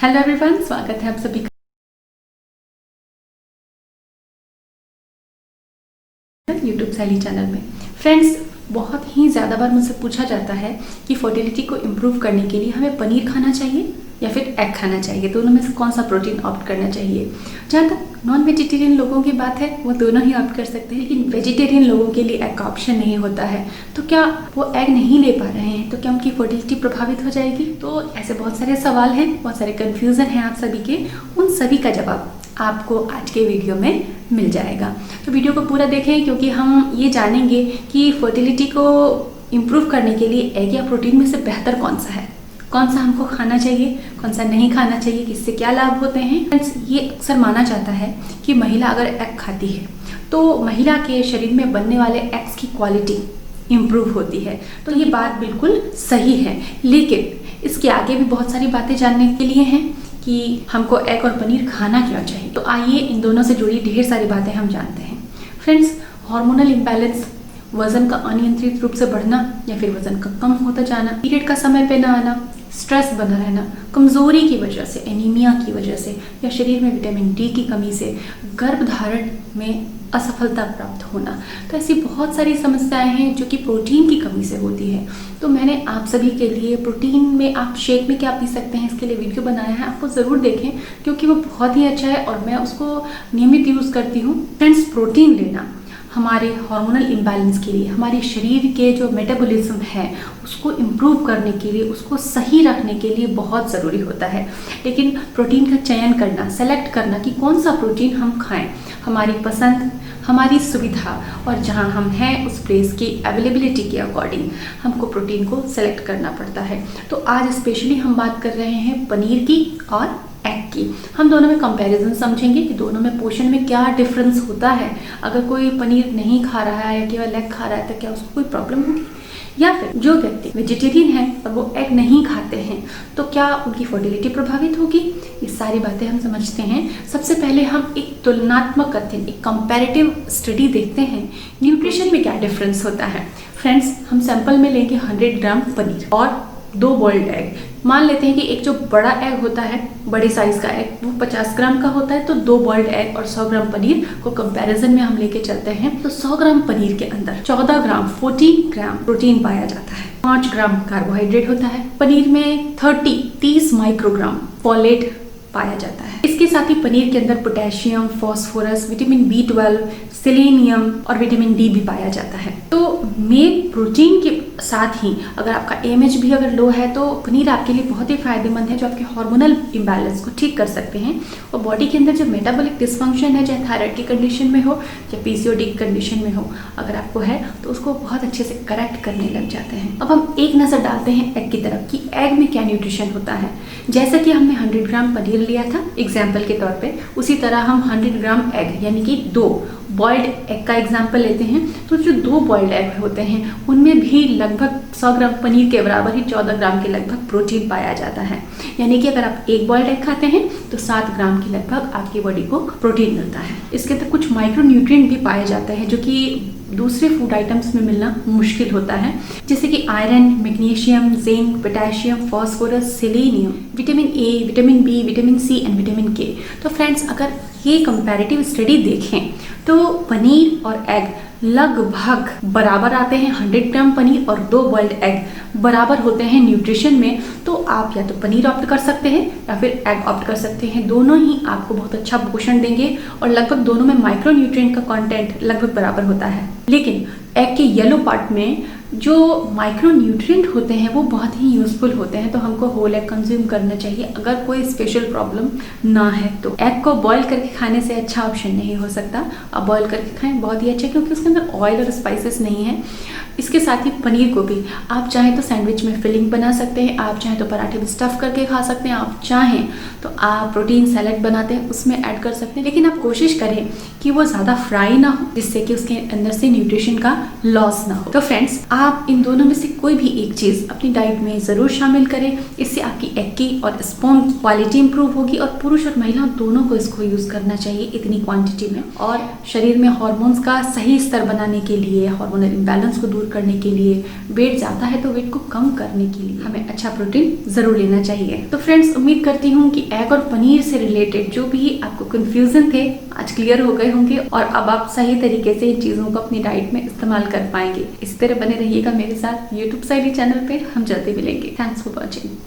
Hello everyone, स्वागत है आप सभी का यूट्यूब शैली चैनल में। फ्रेंड्स, बहुत ही ज़्यादा बार मुझसे पूछा जाता है कि फर्टिलिटी को इम्प्रूव करने के लिए हमें पनीर खाना चाहिए या फिर एग खाना चाहिए, दोनों में से कौन सा प्रोटीन ऑप्ट करना चाहिए। जहाँ तक नॉन वेजिटेरियन लोगों की बात है वो दोनों ही ऑप्ट कर सकते हैं, लेकिन वेजिटेरियन लोगों के लिए एग का ऑप्शन नहीं होता है। तो क्या वो एग नहीं ले पा रहे हैं तो क्या उनकी फर्टिलिटी प्रभावित हो जाएगी? तो ऐसे बहुत सारे सवाल हैं, बहुत सारे कन्फ्यूज़न हैं आप सभी के। उन सभी का जवाब आपको आज के वीडियो में मिल जाएगा। तो वीडियो को पूरा देखें, क्योंकि हम ये जानेंगे कि फर्टिलिटी को इम्प्रूव करने के लिए एग या प्रोटीन में से बेहतर कौन सा है, कौन सा हमको खाना चाहिए, कौन सा नहीं खाना चाहिए, किससे क्या लाभ होते हैं। फ्रेंड्स, ये अक्सर माना जाता है कि महिला अगर एग खाती है तो महिला के शरीर में बनने वाले एग्स की क्वालिटी इम्प्रूव होती है। तो ये बात बिल्कुल सही है, लेकिन इसके आगे भी बहुत सारी बातें जानने के लिए हैं कि हमको एग और पनीर खाना क्यों चाहिए। तो आइए इन दोनों से जुड़ी ढेर सारी बातें हम जानते हैं। फ्रेंड्स, हार्मोनल इम्बैलेंस, वजन का अनियंत्रित रूप से बढ़ना या फिर वजन का कम होता जाना, पीरियड का समय पे ना आना, स्ट्रेस बना रहना, कमजोरी की वजह से, एनीमिया की वजह से या शरीर में विटामिन डी की कमी से गर्भधारण में असफलता प्राप्त होना, तो ऐसी बहुत सारी समस्याएं हैं जो कि प्रोटीन की कमी से होती है। तो मैंने आप सभी के लिए प्रोटीन में आप शेक में क्या पी सकते हैं इसके लिए वीडियो बनाया है, आपको ज़रूर देखें क्योंकि वो बहुत ही अच्छा है और मैं उसको नियमित यूज़ करती हूँ। फ्रेंड्स, प्रोटीन लेना हमारे हार्मोनल इम्बैलेंस के लिए, हमारे शरीर के जो मेटाबॉलिज्म है उसको इम्प्रूव करने के लिए, उसको सही रखने के लिए बहुत ज़रूरी होता है। लेकिन प्रोटीन का चयन करना, सेलेक्ट करना कि कौन सा प्रोटीन हम खाएं, हमारी पसंद, हमारी सुविधा और जहां हम हैं उस प्लेस की अवेलेबिलिटी के अकॉर्डिंग हमको प्रोटीन को सेलेक्ट करना पड़ता है। तो आज स्पेशली हम बात कर रहे हैं पनीर की और एग की। हम दोनों में कंपैरिजन समझेंगे कि दोनों में पोषण में क्या डिफरेंस होता है। अगर कोई पनीर नहीं खा रहा है या केवल एग खा रहा है तो क्या उसको कोई प्रॉब्लम होगी, या फिर जो व्यक्ति वेजिटेरियन है और वो एग नहीं खाते हैं तो क्या उनकी फर्टिलिटी प्रभावित होगी। ये सारी बातें हम समझते हैं। सबसे पहले हम एक तुलनात्मक अध्ययन, एक कंपैरेटिव स्टडी देखते हैं, न्यूट्रिशन में क्या डिफरेंस होता है। फ्रेंड्स, हम सैंपल में लेंगे 100 ग्राम पनीर और 2 बॉइल्ड एग। मान लेते हैं कि एक जो बड़ा एग होता है, बड़े साइज का एग, वो 50 ग्राम का होता है, तो 2 बॉइल्ड एग और 100 ग्राम पनीर को कंपैरिजन में हम लेके चलते हैं तो 100 ग्राम पनीर के अंदर 14 ग्राम 14 ग्राम प्रोटीन पाया जाता है, 5 ग्राम कार्बोहाइड्रेट होता है। पनीर में 30 माइक्रोग्राम फोलेट पाया जाता है। इसके साथ ही पनीर के अंदर potassium, phosphorus, vitamin B12, selenium और विटामिन डी भी पाया जाता है। तो मेन प्रोटीन के साथ ही अगर आपका AMH भी अगर लो है तो पनीर आपके लिए बहुत ही फायदेमंद है, जो आपके हार्मोनल इम्बैलेंस को ठीक कर सकते हैं और बॉडी के अंदर जो मेटाबॉलिक डिस्फंक्शन है, चाहे थायराइड की कंडीशन में हो या PCOD की कंडीशन में हो, अगर आपको है तो उसको बहुत अच्छे से करेक्ट करने लग जाते हैं। अब हम एक नज़र डालते हैं एग की तरफ कि एग में क्या न्यूट्रिशन होता है। जैसा कि हमने 100 ग्राम पनीर लिया था एग्जाम्पल के तौर पे, उसी तरह हम 100 ग्राम एग यानी कि 2 बॉइल्ड एग का एग्जाम्पल लेते हैं। तो जो 2 बॉइल्ड एग होते हैं उनमें भी लगभग 100 ग्राम पनीर के बराबर ही 14 ग्राम के लगभग प्रोटीन पाया जाता है। यानी कि अगर आप 1 बॉइल्ड एग खाते हैं तो 7 ग्राम के लगभग आपकी बॉडी को प्रोटीन मिलता है। इसके अंदर कुछ माइक्रो न्यूट्रिएंट भी पाए जाते हैं जो कि दूसरे फूड आइटम्स में मिलना मुश्किल होता है, जैसे कि iron, magnesium, zinc, potassium, phosphorus, selenium, vitamin A, vitamin B, vitamin C and vitamin K। तो फ्रेंड्स, अगर ये कंपैरेटिव स्टडी देखें तो पनीर और एग लगभग बराबर आते हैं। 100 ग्राम पनीर और 2 बॉइल्ड एग बराबर होते हैं न्यूट्रिशन में। तो आप या तो पनीर ऑप्ट कर सकते हैं या फिर एग ऑप्ट कर सकते हैं। दोनों ही आपको बहुत अच्छा पोषण देंगे और लगभग दोनों में माइक्रो न्यूट्रिएंट का कंटेंट लगभग बराबर होता है। लेकिन एग के येलो पार्ट में जो माइक्रो न्यूट्रिएंट होते हैं वो बहुत ही यूजफुल होते हैं, तो हमको होल एग कंज्यूम करना चाहिए अगर कोई स्पेशल प्रॉब्लम ना है तो। एग को बॉईल करके खाने से अच्छा ऑप्शन नहीं हो सकता। आप बॉईल करके खाएं, बहुत ही अच्छा, क्योंकि उसके अंदर ऑयल और स्पाइसेस नहीं है। इसके साथ ही पनीर को भी आप चाहें तो सैंडविच में फिलिंग बना सकते हैं, आप चाहें तो पराठे में स्टफ करके खा सकते हैं, आप चाहें तो आप प्रोटीन सैलेड बनाते हैं उसमें ऐड कर सकते हैं। लेकिन आप कोशिश करें कि वो ज़्यादा फ्राई ना हो जिससे कि उसके अंदर से न्यूट्रिशन का लॉस ना हो। तो फ्रेंड्स, आप इन दोनों में से कोई भी एक चीज़ अपनी डाइट में ज़रूर शामिल करें। इससे आपकी एग की और स्पर्म क्वालिटी इंप्रूव होगी और पुरुष और महिला दोनों को इसको यूज़ करना चाहिए इतनी क्वांटिटी में। और शरीर में हार्मोन्स का सही स्तर बनाने के लिए, हार्मोनल इम्बैलेंस को दूर करने के लिए, वेट ज़्यादा है तो वेट को कम करने के लिए हमें अच्छा प्रोटीन ज़रूर लेना चाहिए। तो फ्रेंड्स, उम्मीद करती हूँ कि एग और पनीर से रिलेटेड जो भी आपको कन्फ्यूज़न थे आज क्लियर हो गए होंगे और अब आप सही तरीके से इन चीज़ों को अपनी डाइट में इस्तेमाल कर पाएंगे। इस तरह बने रहिएगा मेरे साथ यूट्यूब साइली चैनल पे। हम जल्दी मिलेंगे। Thanks for watching.